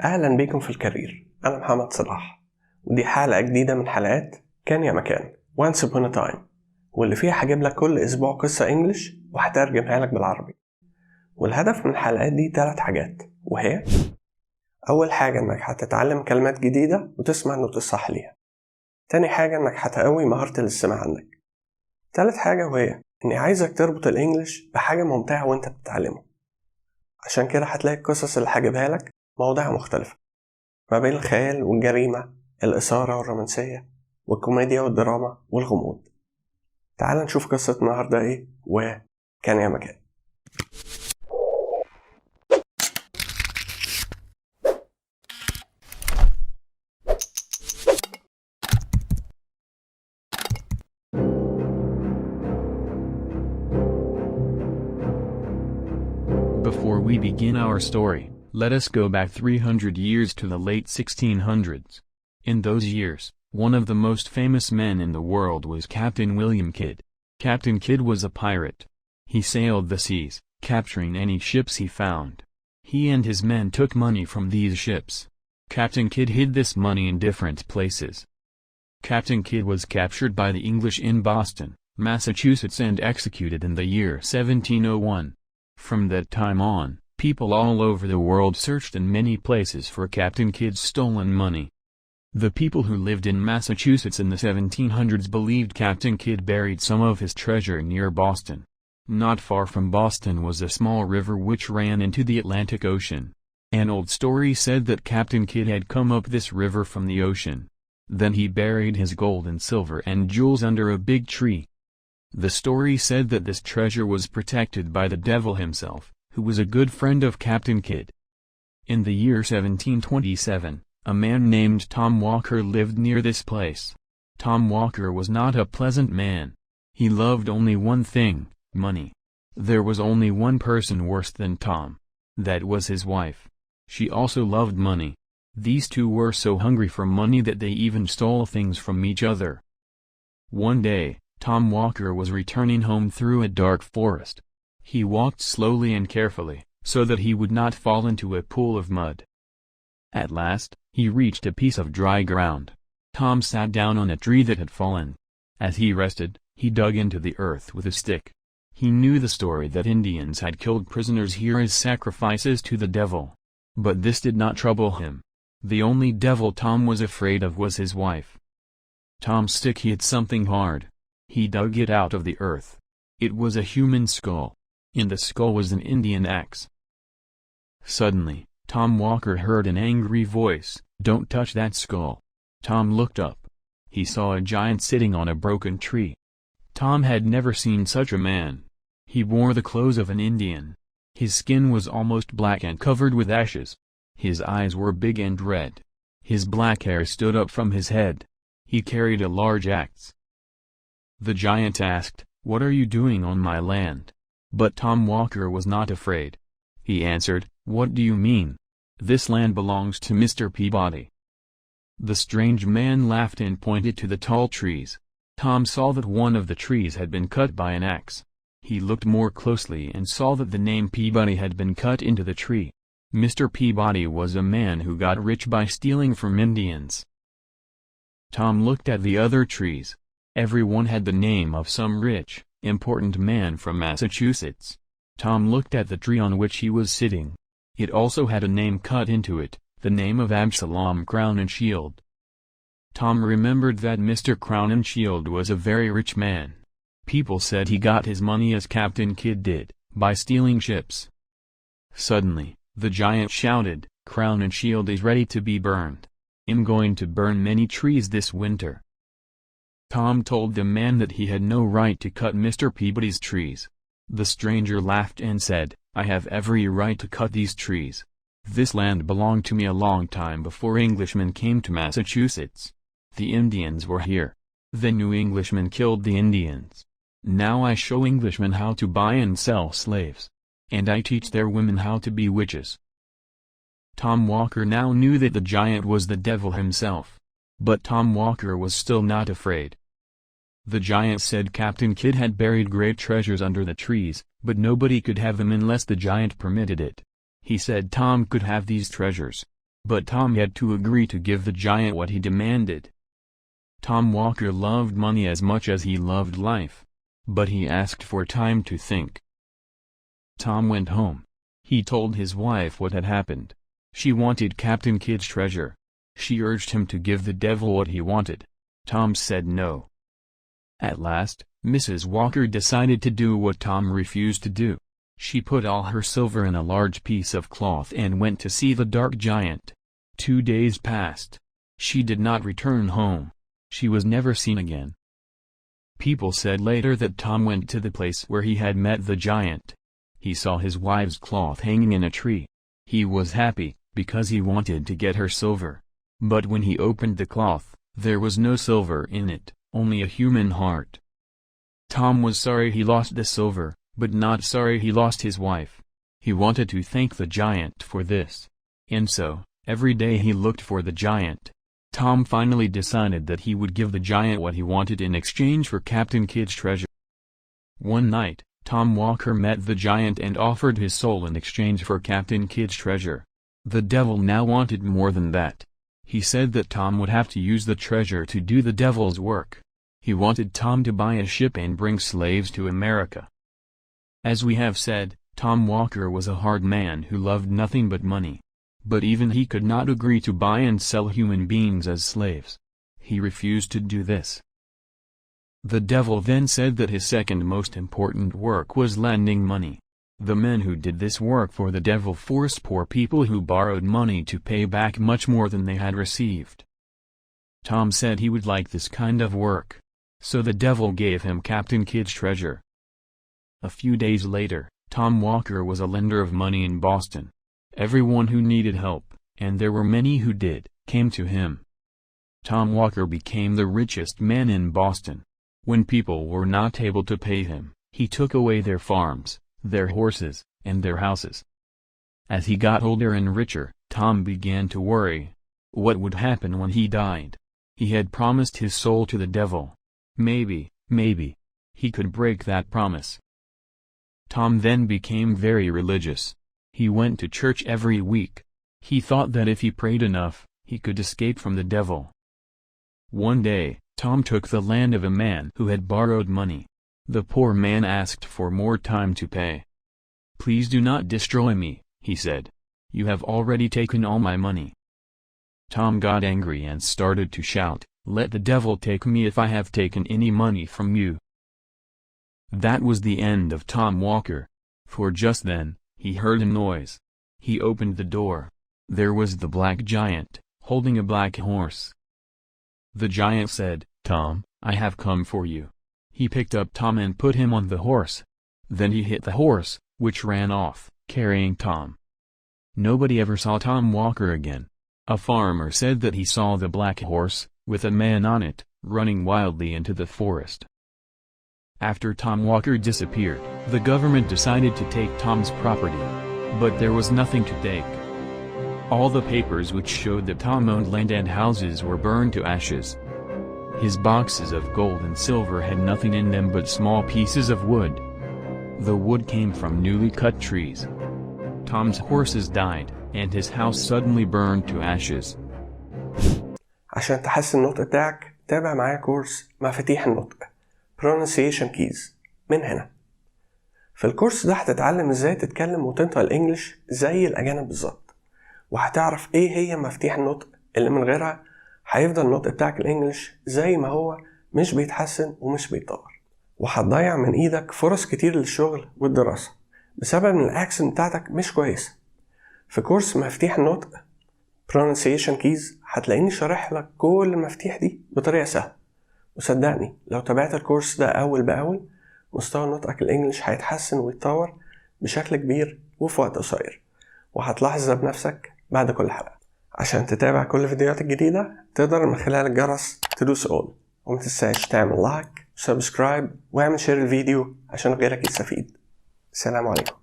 اهلا بيكم في الكارير. انا محمد صلاح، ودي حلقة جديدة من حلقات كان يا مكان Once Upon a Time، واللي فيها هجيب لك كل اسبوع قصة انجليش وهترجمها لك بالعربي. والهدف من الحلقات دي 3 حاجات، وهي اول حاجة انك هتتعلم كلمات جديدة وتسمع النطق الصح ليها. تاني حاجة انك هتقوي مهارة الاستماع عندك. تالت حاجة وهي اني عايزك تربط الانجليش بحاجة ممتعة وانت بتتعلمه، عشان كده هتلاقي القصص اللي هجيبها لك مواضيع مختلفة ما بين الخيال والجريمة، الإثارة والرومانسية، والكوميديا والدراما والغموض. تعال نشوف قصة النهاردة إيه وكان يا مكان. Before we begin our story, let us go back 300 years to the late 1600s. In those years, one of the most famous men in the world was Captain William Kidd. Captain Kidd was a pirate. He sailed the seas, capturing any ships he found. He and his men took money from these ships. Captain Kidd hid this money in different places. Captain Kidd was captured by the English in Boston, Massachusetts, and executed in the year 1701. From that time on, people all over the world searched in many places for Captain Kidd's stolen money. The people who lived in Massachusetts in the 1700s believed Captain Kidd buried some of his treasure near Boston. Not far from Boston was a small river which ran into the Atlantic Ocean. An old story said that Captain Kidd had come up this river from the ocean. Then he buried his gold and silver and jewels under a big tree. The story said that this treasure was protected by the devil himself, who was a good friend of Captain Kidd. In the year 1727, a man named Tom Walker lived near this place. Tom Walker was not a pleasant man. He loved only one thing, money. There was only one person worse than Tom. That was his wife. She also loved money. These two were so hungry for money that they even stole things from each other. One day, Tom Walker was returning home through a dark forest. He walked slowly and carefully, so that he would not fall into a pool of mud. At last, he reached a piece of dry ground. Tom sat down on a tree that had fallen. As he rested, he dug into the earth with a stick. He knew the story that Indians had killed prisoners here as sacrifices to the devil. But this did not trouble him. The only devil Tom was afraid of was his wife. Tom's stick hit something hard. He dug it out of the earth. It was a human skull. In the skull was an Indian axe. Suddenly, Tom Walker heard an angry voice, "Don't touch that skull." Tom looked up. He saw a giant sitting on a broken tree. Tom had never seen such a man. He wore the clothes of an Indian. His skin was almost black and covered with ashes. His eyes were big and red. His black hair stood up from his head. He carried a large axe. The giant asked, "What are you doing on my land?" But Tom Walker was not afraid. He answered, "What do you mean? This land belongs to Mr. Peabody." The strange man laughed and pointed to the tall trees. Tom saw that one of the trees had been cut by an axe. He looked more closely and saw that the name Peabody had been cut into the tree. Mr. Peabody was a man who got rich by stealing from Indians. Tom looked at the other trees. Every one had the name of some rich, important man from Massachusetts. Tom looked at the tree on which he was sitting. It also had a name cut into it, the name of Absalom Crown and Shield. Tom remembered that Mr. Crown and Shield was a very rich man. People said he got his money as Captain Kidd did, by stealing ships. Suddenly, the giant shouted, "Crown and Shield is ready to be burned. I'm going to burn many trees this winter." Tom told the man that he had no right to cut Mr. Peabody's trees. The stranger laughed and said, "I have every right to cut these trees. This land belonged to me a long time before Englishmen came to Massachusetts. The Indians were here. The new Englishmen killed the Indians. Now I show Englishmen how to buy and sell slaves. And I teach their women how to be witches." Tom Walker now knew that the giant was the devil himself. But Tom Walker was still not afraid. The giant said Captain Kidd had buried great treasures under the trees, but nobody could have them unless the giant permitted it. He said Tom could have these treasures. But Tom had to agree to give the giant what he demanded. Tom Walker loved money as much as he loved life. But he asked for time to think. Tom went home. He told his wife what had happened. She wanted Captain Kidd's treasure. She urged him to give the devil what he wanted. Tom said no. At last, Mrs. Walker decided to do what Tom refused to do. She put all her silver in a large piece of cloth and went to see the dark giant. 2 days passed. She did not return home. She was never seen again. People said later that Tom went to the place where he had met the giant. He saw his wife's cloth hanging in a tree. He was happy, because he wanted to get her silver. But when he opened the cloth, there was no silver in it, only a human heart. Tom was sorry he lost the silver, but not sorry he lost his wife. He wanted to thank the giant for this. And so, every day he looked for the giant. Tom finally decided that he would give the giant what he wanted in exchange for Captain Kidd's treasure. One night, Tom Walker met the giant and offered his soul in exchange for Captain Kidd's treasure. The devil now wanted more than that. He said that Tom would have to use the treasure to do the devil's work. He wanted Tom to buy a ship and bring slaves to America. As we have said, Tom Walker was a hard man who loved nothing but money. But even he could not agree to buy and sell human beings as slaves. He refused to do this. The devil then said that his second most important work was lending money. The men who did this work for the devil forced poor people who borrowed money to pay back much more than they had received. Tom said he would like this kind of work. So the devil gave him Captain Kidd's treasure. A few days later, Tom Walker was a lender of money in Boston. Everyone who needed help, and there were many who did, came to him. Tom Walker became the richest man in Boston. When people were not able to pay him, he took away their farms, their horses, and their houses. As he got older and richer, Tom began to worry. What would happen when he died? He had promised his soul to the devil. Maybe, he could break that promise. Tom then became very religious. He went to church every week. He thought that if he prayed enough, he could escape from the devil. One day, Tom took the land of a man who had borrowed money. The poor man asked for more time to pay. "Please do not destroy me," he said. "You have already taken all my money." Tom got angry and started to shout, "Let the devil take me if I have taken any money from you." That was the end of Tom Walker. For just then, he heard a noise. He opened the door. There was the black giant, holding a black horse. The giant said, "Tom, I have come for you." He picked up Tom and put him on the horse. Then he hit the horse, which ran off, carrying Tom. Nobody ever saw Tom Walker again. A farmer said that he saw the black horse, with a man on it, running wildly into the forest. After Tom Walker disappeared, the government decided to take Tom's property. But there was nothing to take. All the papers which showed that Tom owned land and houses were burned to ashes. His boxes of gold and silver had nothing in them but small pieces of wood. The wood came from newly cut trees. Tom's horses died, and his house suddenly burned to ashes. عشان تحسن النطق بتاعك تابع معايا كورس مفاتيح النطق pronunciation keys من هنا. في الكورس ده هتتعلم ازاي تتكلم وتنطق الانجليش زي الاجانب بالظبط، وهتعرف ايه هي مفاتيح النطق اللي من غيرها هيفضل النطق بتاعك الانجليش زي ما هو، مش بيتحسن ومش بيتطور، وهتضيع من ايدك فرص كتير للشغل والدراسة بسبب ان الاكسنت بتاعتك مش كويسة. في كورس مفاتيح النطق pronunciation keys هتلاقيني شارح لك كل المفاتيح دي بطريقة سهلة، وصدقني لو تابعت الكورس ده اول باول مستوى نطقك الانجليش هيتحسن ويتطور بشكل كبير وفي وقت قصير، وهتلاحظ ده بنفسك بعد كل حلقة. عشان تتابع كل الفيديوهات الجديدة تقدر من خلال الجرس تدوس all، ومتنساش تعمل لايك وسبسكرايب واعمل شير الفيديو عشان غيرك يستفيد. السلام عليكم.